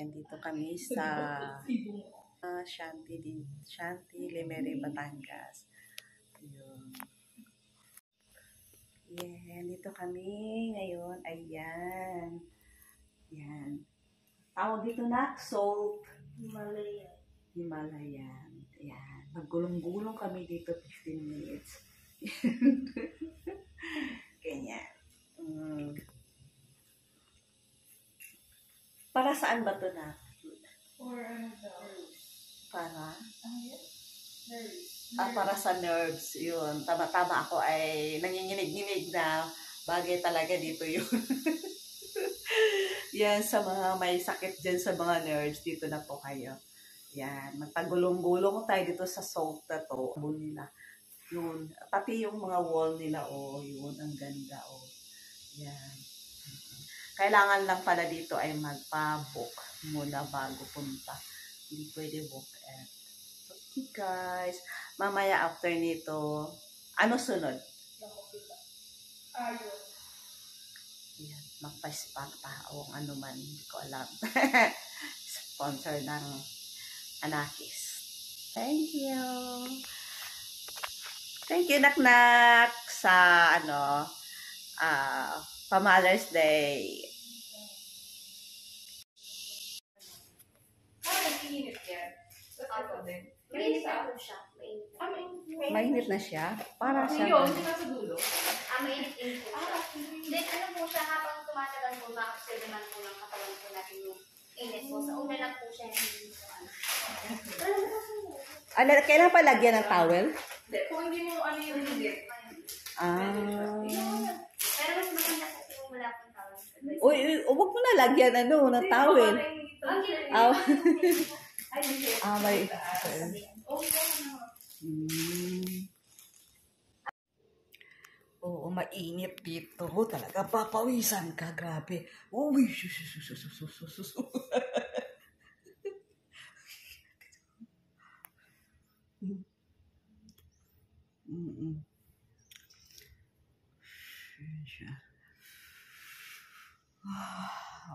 Ayan, dito kami sa Shanti, Lemery, Batangas. Ayan. Ayan, dito kami ngayon. Ayan. Ayan. Tawag dito na, Salt. Himalayan. Ayan. Naggulong-gulong kami dito 15 minutes. Ganyan. Para saan ba ito na? Or ano daw? Para? Nerves. Para sa nerves. Yun. Tama-tama ako ay nanginginig-nginig na bagay talaga dito yun. Yan, sa mga may sakit dyan sa mga nerves, dito na po kayo. Yan, magpagulong-gulong tayo dito sa salt na to. Nila. Yun, pati yung mga wall nila, yun, ang ganda, Yan. Kailangan lang pala dito ay magpa-book muna bago punta. Hindi pwede book. Okay guys, mamaya after nito, ano sunod? Ayun. Yan, magpa-spa pa o ano man, hindi ko alam. Sponsor ng Anakis. Thank you. Thank you, Nak-Nak, sa pa-Mother's Day. Nag-iinit yan. Ako din. Mainit na po siya. Mainit na siya? Para sa... Yun, nasa dulo. Mainit-init po siya. Then ano po siya, habang tumatagal po, makapagsabihan po ng katawan po natin yung init po. Sa una lang po siya, hindi po Kailan pa lagyan ng towel? Kung hindi mo ano yung init. Pero mas maganda po kung wala pong tawel. Uy, huwag mo na lagyan ng towel. May... Oo, mainit dito. Talaga, papawisan ka. Grabe. Uy,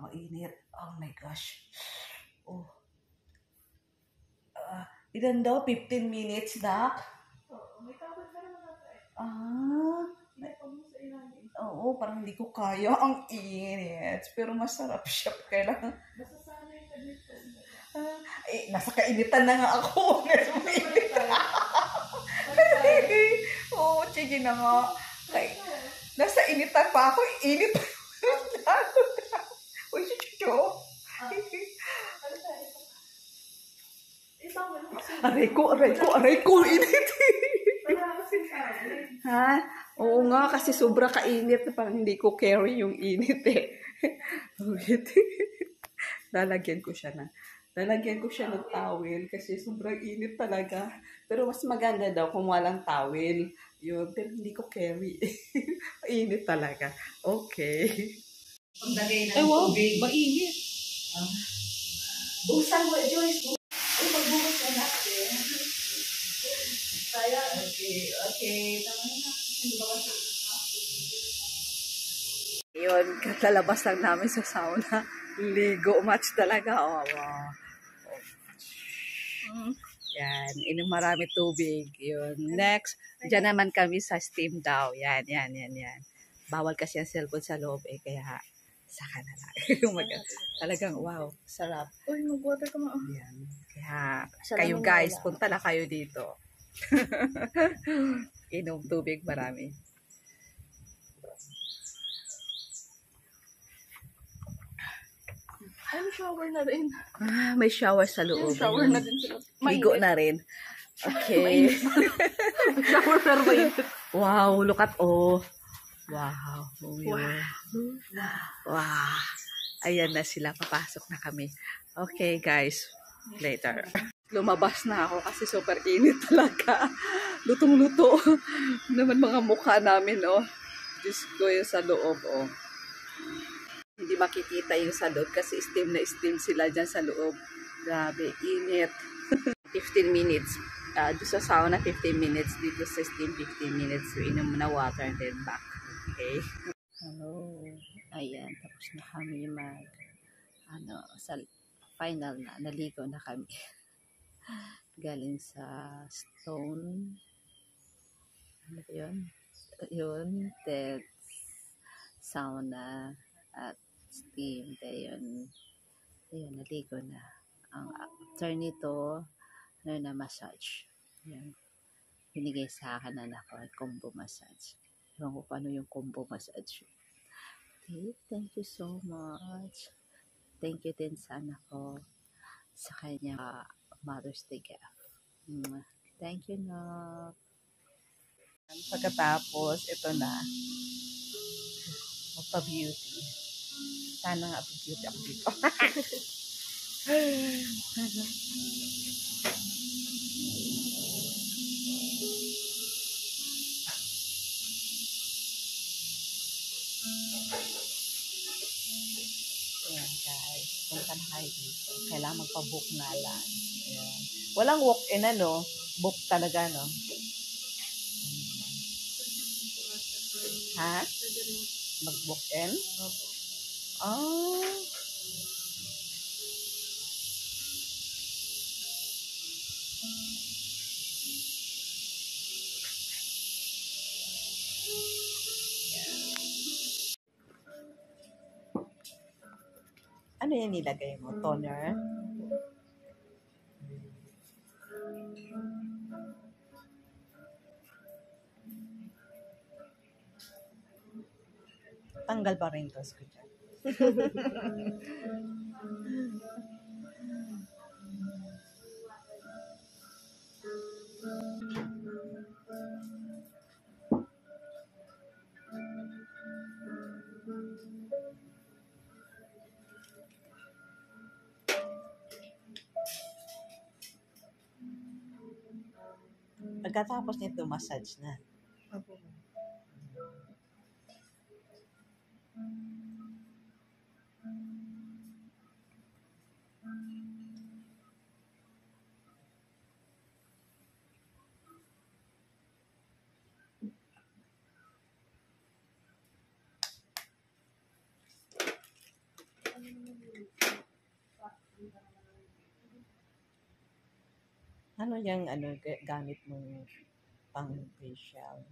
mainit. Oh my gosh. Ilan daw? 15 minutes na? Oo, may tawag ka naman natin. Oo, parang hindi ko kaya. Ang init. Pero masarap siya. Kailangan. Basta sana yung dito. Nasa kainitan na nga ako. Oo, sige na nga. Nasa initan pa ako. Init pa. Uy, chucho. Aray ko, init. Ha? Oo nga, kasi sobra kainit. Parang hindi ko carry yung init Lalagyan ko siya ng towel kasi sobrang init talaga. Pero mas maganda daw kung walang towel. Yun, pero hindi ko carry. Init talaga. Okay. Paglagay ng tubig. Mainit. Buksan mo, Joyce. Pagbukas ka natin. Kaya, okay. Tama na. Yun, katalabas lang namin sa sauna. Ligo match talaga. Wow. Yan, inom marami tubig. Yun. Next, dyan naman kami sa steam daw. Yan. Bawal kasi ang cellphone sa loob kaya saka na lang. Talagang wow, sarap. Uy, mag-water ka mo. Yan. Kaya kayo guys, punta na kayo dito. Inom tubig marami. Ay, may shower na rin. May shower sa loob. May shower na rin sila. Ligo na rin. Okay. Shower pero mainit. Wow, look at Wow. Wow. Ayan na sila. Papasok na kami. Okay, guys. Later. Lumabas na ako kasi super init talaga. Lutong-luto. Naman mga mukha namin, Diyos ko yung sa loob, Hindi makikita yung sa loob kasi steam na steam sila dyan sa loob. Grabe, init. 15 minutes. Doon sa sauna, 15 minutes. Dito sa steam, 15 minutes. So, inom na water and then back. Okay? Hello. Ayan, tapos na kami final na. Naligo na kami. Galing sa stone. Ano ba yun? Yun. Then, sauna at steam. Then, yun, naligo na. Ang after nito, ano na massage. Yan. Binigay sa akin na ako, combo massage. Ewan ko paano yung combo massage. Okay, thank you so much. Thank you din sa anak ko sa kanya Mother's Day gift. Thank you, na. Pagkatapos, ito na. Magpa-beauty. Sana nga beauty ako dito. Ayan guys, punta na kayo dito. Kailangan magpa-book na lang. Ayan. Walang walk-in ano, book talaga no. Ha? Mag-book-in? Oh. Ano yan nilagay mo? Toner? Tanggal ba rin ko dyan? Pagkatapos nito, massage na. Opo. Ano yung gamit mong pang facial?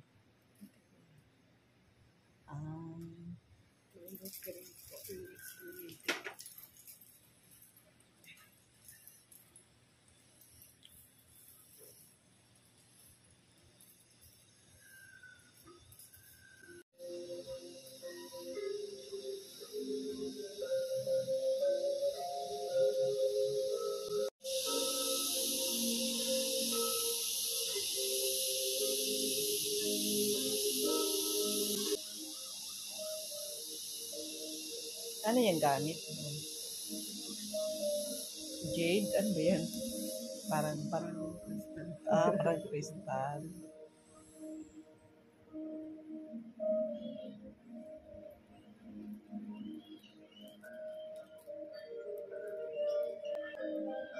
Ano yung gamit mo? Jade? Ano ba yan? Parang crystal.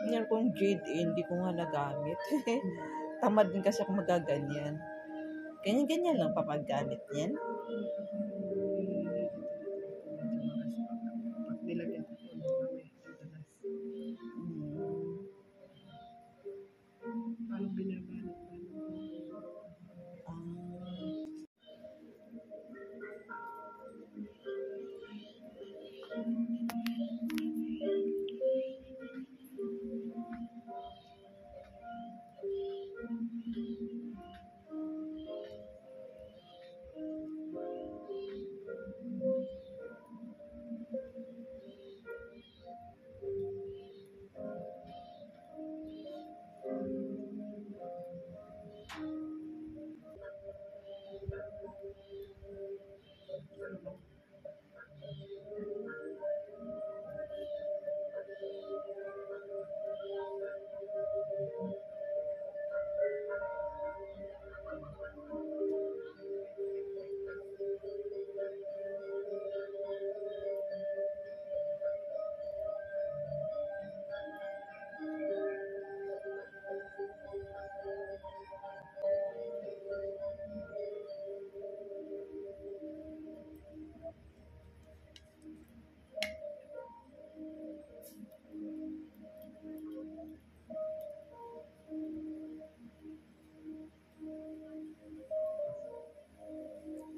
Ngayon kung jade, hindi ko nga nagamit. Tamad din kasi ako magaganyan. Ganyan-ganyan lang papaggamit niyan. Nilagyan ko po ng mamaya. Parang binabalot-balot.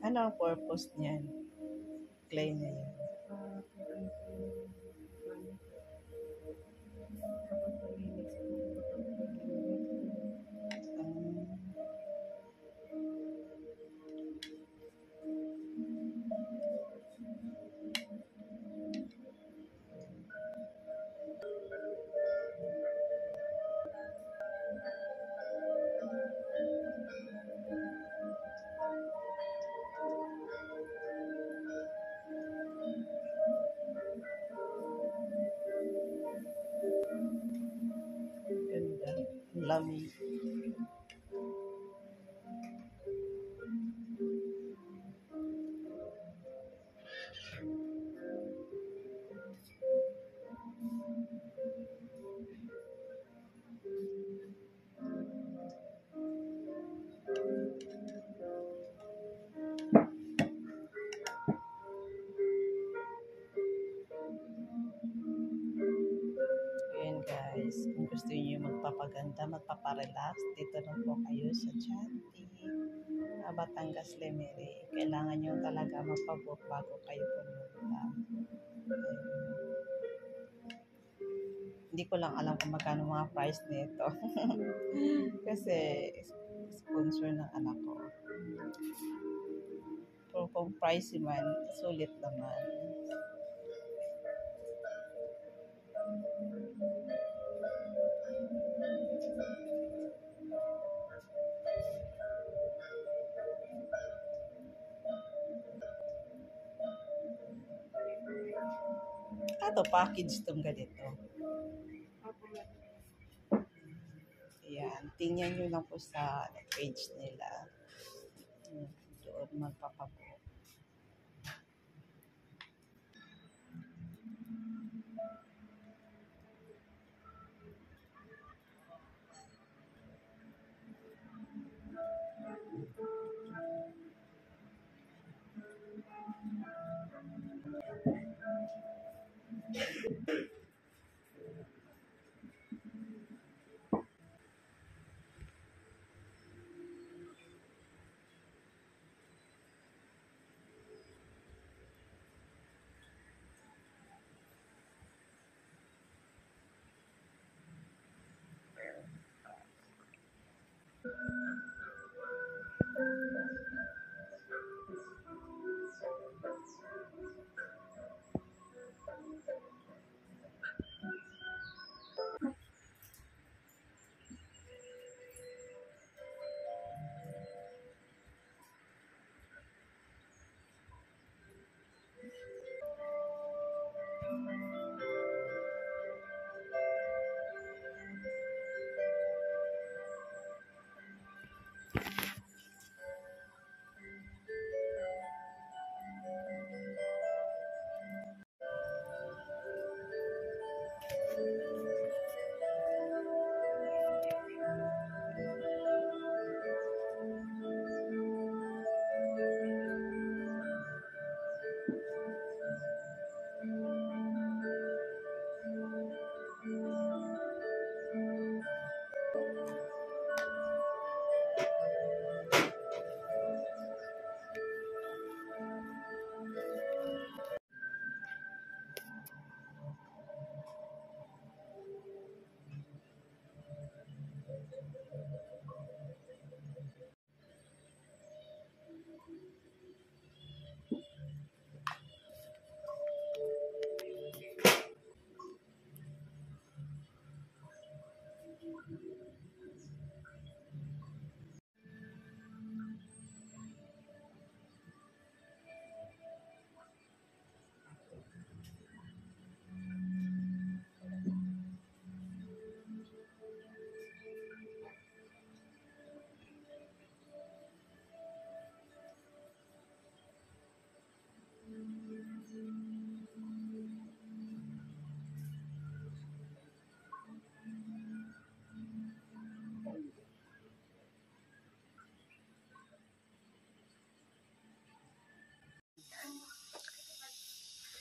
Ano ang purpose niyan? Clay na yun. Pagkain po yung ano po. Kapag malinis po, kapag malinis po. Ganda. Ang lamig. Ayan guys, kung gusto niyo magpapaganda, magpaparelax, dito lang po kayo sa Chanti, Batangas, Lemery. Kailangan nyo talaga magpabook bago kayo pumunta. Hindi ko lang alam kung magkano mga price nito. Kasi sponsor ng anak ko. Pero kung pricey man, sulit naman. Ato, package itong ganito. Ayan, tingnan nyo lang po sa page nila. Doon magpapabook.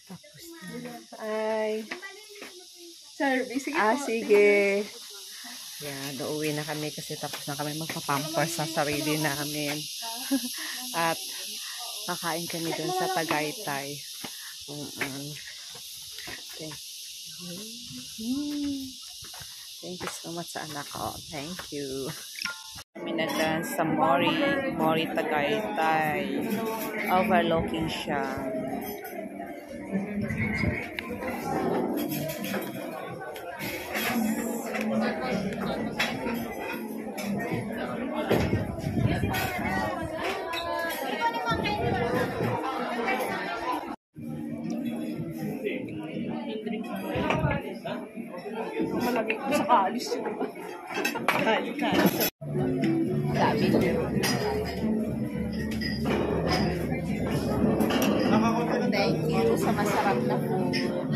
Tapos na. Ay. Service, sige Ah, po. sige. Yan, uuwi na kami kasi tapos na kami magpapampers sa sarili namin. At Kakain kami dun sa Tagaytay. Thank you. Thank you so much sa anak ko. Thank you. Kami nag-dance sa Mori Tagaytay. Overlooking siya. Malagay ko sa kalis yun. Dami. Thank you sa masarap na food.